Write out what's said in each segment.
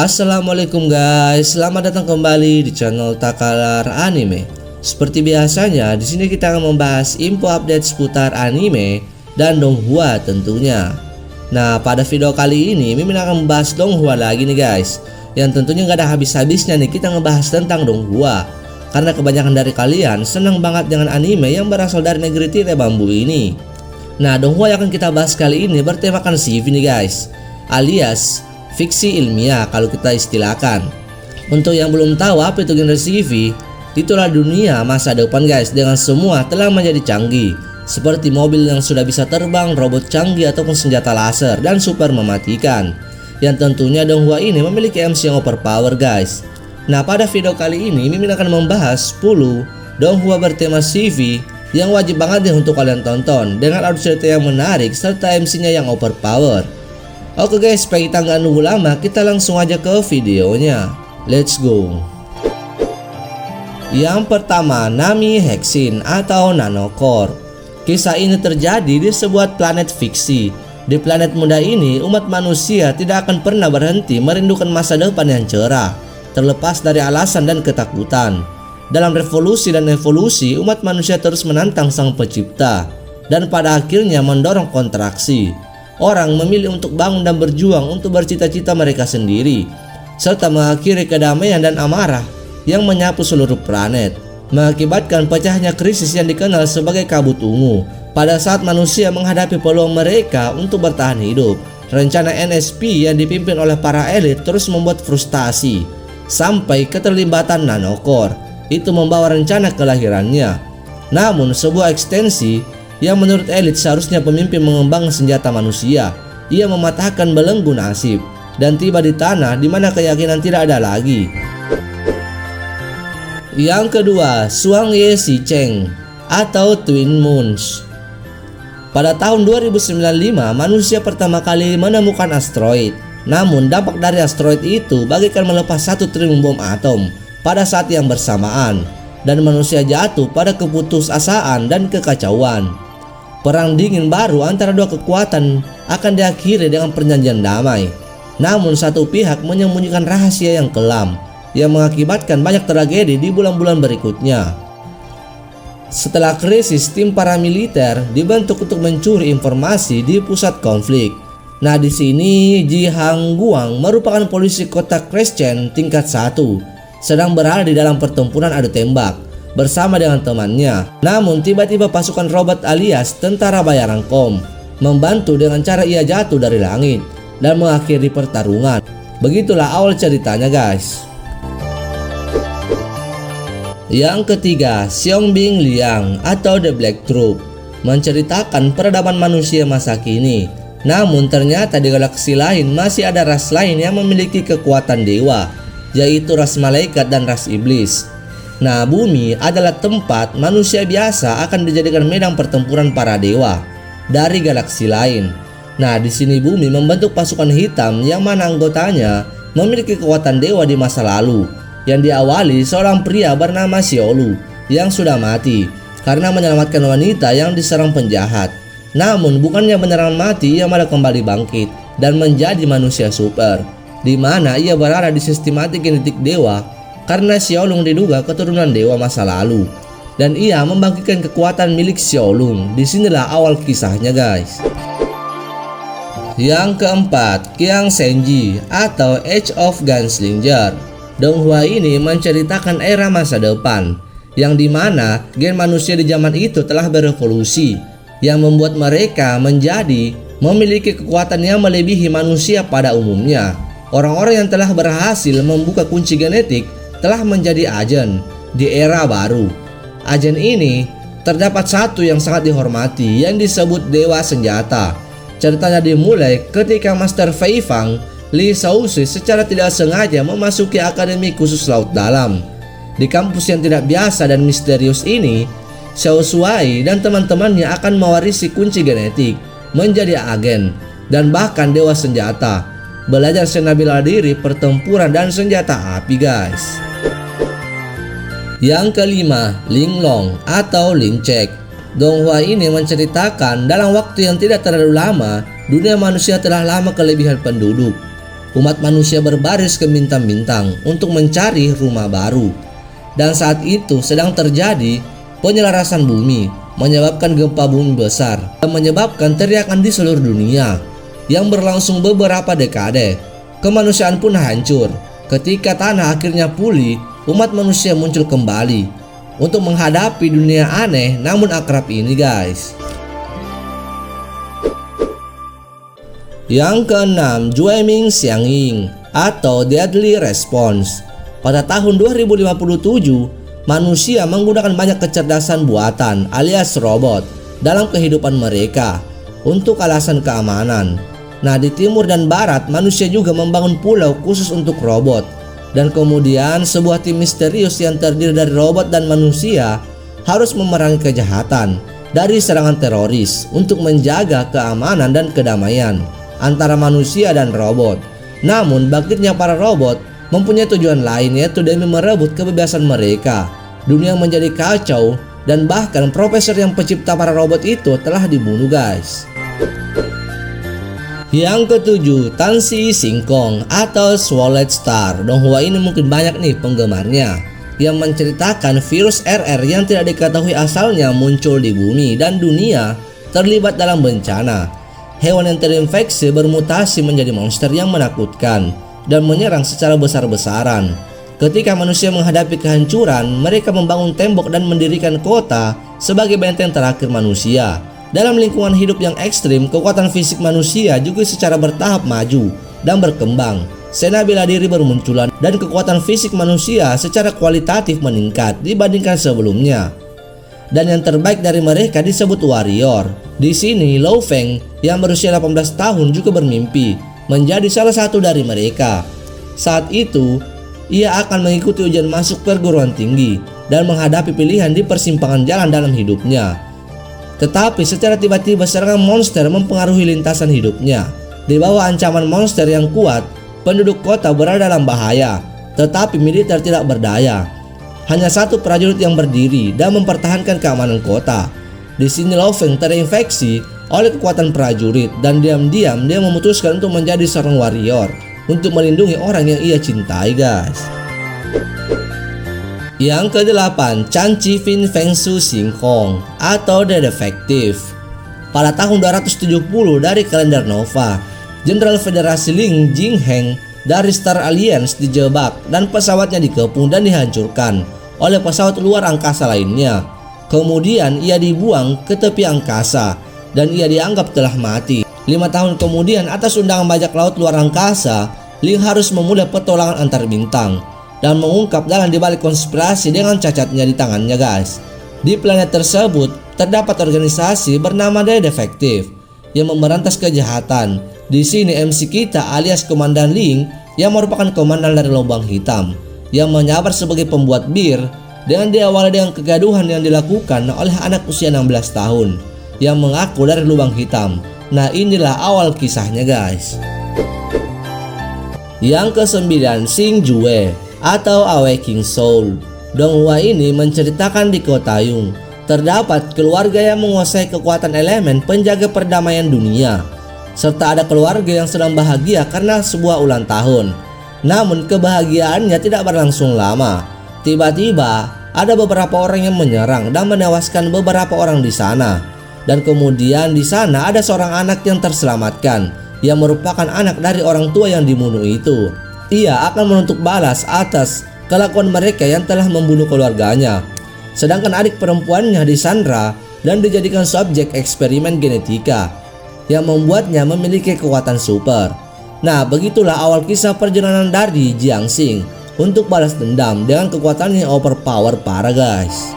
Assalamualaikum guys, selamat datang kembali di channel Takalar Anime. Seperti biasanya, di sini kita akan membahas info update seputar anime dan donghua tentunya. Nah, pada video kali ini Mimin akan membahas donghua lagi nih guys. Yang tentunya gak ada habis-habisnya nih kita ngebahas tentang donghua. Karena kebanyakan dari kalian senang banget dengan anime yang berasal dari negeri tirai bambu ini. Nah, donghua yang akan kita bahas kali ini bertemakan CV nih guys, alias fiksi ilmiah kalau kita istilahkan. Untuk yang belum tahu apa itu genre CV, itulah dunia masa depan guys, dengan semua telah menjadi canggih, seperti mobil yang sudah bisa terbang, robot canggih ataupun senjata laser dan super mematikan. Yang tentunya donghua ini memiliki MC yang overpower guys. Nah, pada video kali ini Mimin akan membahas 10 donghua bertema CV yang wajib banget nih untuk kalian tonton, dengan alur cerita yang menarik serta MC-nya yang overpower. Oke guys, supaya kita nggak nunggu lama, kita langsung aja ke videonya. Let's go. Yang pertama, Nami Hexin atau Nanocore. Kisah ini terjadi di sebuah planet fiksi. Di planet muda ini, umat manusia tidak akan pernah berhenti merindukan masa depan yang cerah, terlepas dari alasan dan ketakutan. Dalam revolusi dan evolusi, umat manusia terus menantang sang pencipta, dan pada akhirnya mendorong kontraksi. Orang memilih untuk bangun dan berjuang untuk bercita-cita mereka sendiri, serta mengakhiri kedamaian dan amarah yang menyapu seluruh planet, mengakibatkan pecahnya krisis yang dikenal sebagai kabut ungu. Pada saat manusia menghadapi peluang mereka untuk bertahan hidup, rencana NSP yang dipimpin oleh para elit terus membuat frustasi, sampai keterlibatan Nanocore. Itu membawa rencana kelahirannya. Namun sebuah ekstensi yang menurut elit seharusnya pemimpin mengembangkan senjata manusia, ia mematahkan belenggu nasib dan tiba di tanah di mana keyakinan tidak ada lagi. Yang kedua, Suangye Shicheng atau Twin Moons. Pada tahun 2095, manusia pertama kali menemukan asteroid. Namun dampak dari asteroid itu bagaikan melepas 1 triliun bom atom pada saat yang bersamaan, dan manusia jatuh pada keputusasaan dan kekacauan. Perang dingin baru antara dua kekuatan akan diakhiri dengan perjanjian damai. Namun satu pihak menyembunyikan rahasia yang kelam yang mengakibatkan banyak tragedi di bulan-bulan berikutnya. Setelah krisis, tim paramiliter dibentuk untuk mencuri informasi di pusat konflik. Nah, di sini Ji Hangguang merupakan polisi kota Crescent tingkat 1, sedang berada di dalam pertempuran adu tembak bersama dengan temannya. Namun tiba-tiba pasukan robot alias tentara bayaran Kom membantu dengan cara ia jatuh dari langit dan mengakhiri pertarungan. Begitulah awal ceritanya guys. Yang ketiga, Xiaobing Liang atau The Black Troop, menceritakan peradaban manusia masa kini. Namun ternyata di galaksi lain masih ada ras lain yang memiliki kekuatan dewa, yaitu ras malaikat dan ras iblis. Nah, bumi adalah tempat manusia biasa akan dijadikan medan pertempuran para dewa dari galaksi lain. Nah, di sini bumi membentuk pasukan hitam yang mana anggotanya memiliki kekuatan dewa di masa lalu, yang diawali seorang pria bernama Xiaolu yang sudah mati karena menyelamatkan wanita yang diserang penjahat. Namun bukannya beneran mati, ia malah kembali bangkit dan menjadi manusia super, di mana ia berada di sistematik genetik dewa. Karena Xiaolong diduga keturunan dewa masa lalu, dan ia membangkitkan kekuatan milik Xiaolong. Disinilah awal kisahnya guys. Yang keempat, Qiang Shenji atau Age of Gunslinger. Donghua ini menceritakan era masa depan, yang dimana gen manusia di zaman itu telah berevolusi, yang membuat mereka menjadi memiliki kekuatan yang melebihi manusia pada umumnya. Orang-orang yang telah berhasil membuka kunci genetik telah menjadi agen di era baru. Agen ini terdapat satu yang sangat dihormati yang disebut Dewa Senjata. Ceritanya dimulai ketika Master Fei Fang Li Shaoxi secara tidak sengaja memasuki Akademi Khusus Laut Dalam. Di kampus yang tidak biasa dan misterius ini, Xiao Shuai dan teman-temannya akan mewarisi kunci genetik, menjadi agen dan bahkan Dewa Senjata, belajar seni bela diri, pertempuran dan senjata api guys. Yang kelima, Linglong atau Lingcek. Donghua ini menceritakan dalam waktu yang tidak terlalu lama, dunia manusia telah lama kelebihan penduduk. Umat manusia berbaris ke bintang-bintang untuk mencari rumah baru. Dan saat itu sedang terjadi penyelarasan bumi, menyebabkan gempa bumi besar dan menyebabkan teriakan di seluruh dunia yang berlangsung beberapa dekade. Kemanusiaan pun hancur. Ketika tanah akhirnya pulih, umat manusia muncul kembali untuk menghadapi dunia aneh namun akrab ini, guys. Yang keenam, Jueming Xiangying atau Deadly Response. Pada tahun 2057, manusia menggunakan banyak kecerdasan buatan alias robot dalam kehidupan mereka untuk alasan keamanan. Nah, di timur dan barat, manusia juga membangun pulau khusus untuk robot. Dan kemudian sebuah tim misterius yang terdiri dari robot dan manusia harus memerangi kejahatan dari serangan teroris untuk menjaga keamanan dan kedamaian antara manusia dan robot. Namun bangkitnya para robot mempunyai tujuan lain, yaitu demi merebut kebebasan mereka. Dunia menjadi kacau dan bahkan profesor yang pencipta para robot itu telah dibunuh, guys. Yang ketujuh, Tansi Singkong atau Swallowed Star. Donghua ini mungkin banyak nih penggemarnya, yang menceritakan virus RR yang tidak diketahui asalnya muncul di bumi dan dunia terlibat dalam bencana. Hewan yang terinfeksi bermutasi menjadi monster yang menakutkan dan menyerang secara besar-besaran. Ketika manusia menghadapi kehancuran, mereka membangun tembok dan mendirikan kota sebagai benteng terakhir manusia. Dalam lingkungan hidup yang ekstrim, kekuatan fisik manusia juga secara bertahap maju dan berkembang. Sena bela diri bermunculan dan kekuatan fisik manusia secara kualitatif meningkat dibandingkan sebelumnya. Dan yang terbaik dari mereka disebut warrior. Di sini Lo Feng yang berusia 18 tahun juga bermimpi menjadi salah satu dari mereka. Saat itu, ia akan mengikuti ujian masuk perguruan tinggi dan menghadapi pilihan di persimpangan jalan dalam hidupnya. Tetapi secara tiba-tiba serangan monster mempengaruhi lintasan hidupnya. Di bawah ancaman monster yang kuat, penduduk kota berada dalam bahaya, tetapi militer tidak berdaya. Hanya satu prajurit yang berdiri dan mempertahankan keamanan kota. Di sini Lo Feng terinfeksi oleh kekuatan prajurit dan diam-diam dia memutuskan untuk menjadi seorang warrior untuk melindungi orang yang ia cintai, guys. Yang kedelapan, Chan Chifin Feng Su Xing Hong atau The Defective. Pada tahun 270 dari kalender Nova, Jenderal Federasi Ling Jingheng dari Star Alliance dijebak dan pesawatnya dikepung dan dihancurkan oleh pesawat luar angkasa lainnya. Kemudian ia dibuang ke tepi angkasa dan ia dianggap telah mati. 5 tahun kemudian, atas undangan bajak laut luar angkasa, Ling harus memulai petualangan antar bintang dan mengungkap dalam dibalik konspirasi dengan cacatnya di tangannya, guys. Di planet tersebut terdapat organisasi bernama The Defective yang memberantas kejahatan. Di sini MC kita alias Komandan Ling yang merupakan komandan dari lubang hitam yang menyabar sebagai pembuat bir, dengan diawali dengan kegaduhan yang dilakukan oleh anak usia 16 tahun yang mengaku dari lubang hitam. Nah, inilah awal kisahnya, guys. Yang kesembilan, Xing Jue atau Awakening Soul. Donghua ini menceritakan di Kota Yung terdapat keluarga yang menguasai kekuatan elemen penjaga perdamaian dunia, serta ada keluarga yang sedang bahagia karena sebuah ulang tahun. Namun kebahagiaannya tidak berlangsung lama. Tiba-tiba ada beberapa orang yang menyerang dan menewaskan beberapa orang di sana. Dan kemudian di sana ada seorang anak yang terselamatkan, yang merupakan anak dari orang tua yang dibunuh itu. Ia akan menuntut balas atas kelakuan mereka yang telah membunuh keluarganya. Sedangkan adik perempuannya disandra dan dijadikan subjek eksperimen genetika yang membuatnya memiliki kekuatan super. Nah, begitulah awal kisah perjalanan dari Jiangxing untuk balas dendam dengan kekuatan yang overpower parah, guys.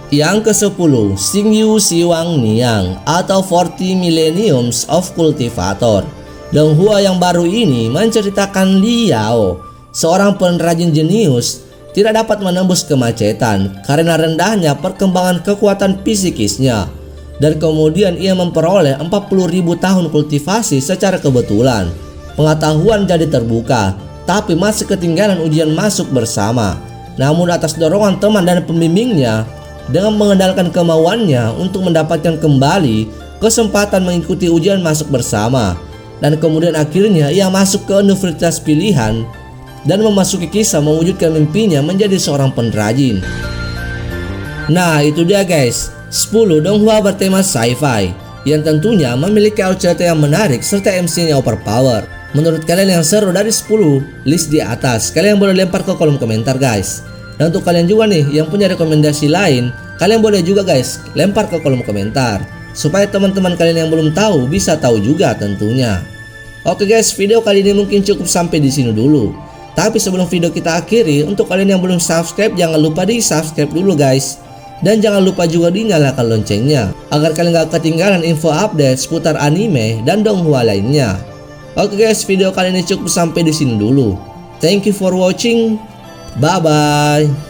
Yang ke-10, Xingyu Xiwang Niang atau 40 Millenniums of Cultivator. Donghua yang baru ini menceritakan Liao, seorang pengrajin jenius, tidak dapat menembus kemacetan karena rendahnya perkembangan kekuatan psikisnya. Dan kemudian ia memperoleh 40.000 tahun kultivasi secara kebetulan. Pengetahuan jadi terbuka, tapi masih ketinggalan ujian masuk bersama. Namun atas dorongan teman dan pembimbingnya, dengan mengendalikan kemauannya untuk mendapatkan kembali kesempatan mengikuti ujian masuk bersama, dan kemudian akhirnya ia masuk ke universitas pilihan dan memasuki kisah mewujudkan mimpinya menjadi seorang pengrajin. Nah itu dia guys, 10 donghua bertema sci-fi yang tentunya memiliki alur cerita yang menarik serta MC-nya overpower. Menurut kalian yang seru dari 10 list di atas, kalian boleh lempar ke kolom komentar guys. Dan untuk kalian juga nih yang punya rekomendasi lain, kalian boleh juga guys lempar ke kolom komentar supaya teman-teman kalian yang belum tahu bisa tahu juga tentunya. Oke guys, video kali ini mungkin cukup sampai di sini dulu. Tapi sebelum video kita akhiri, untuk kalian yang belum subscribe jangan lupa di subscribe dulu guys. Dan jangan lupa juga dinyalakan loncengnya agar kalian gak ketinggalan info update seputar anime dan donghua lainnya. Oke guys, video kali ini cukup sampai di sini dulu. Thank you for watching. Bye bye.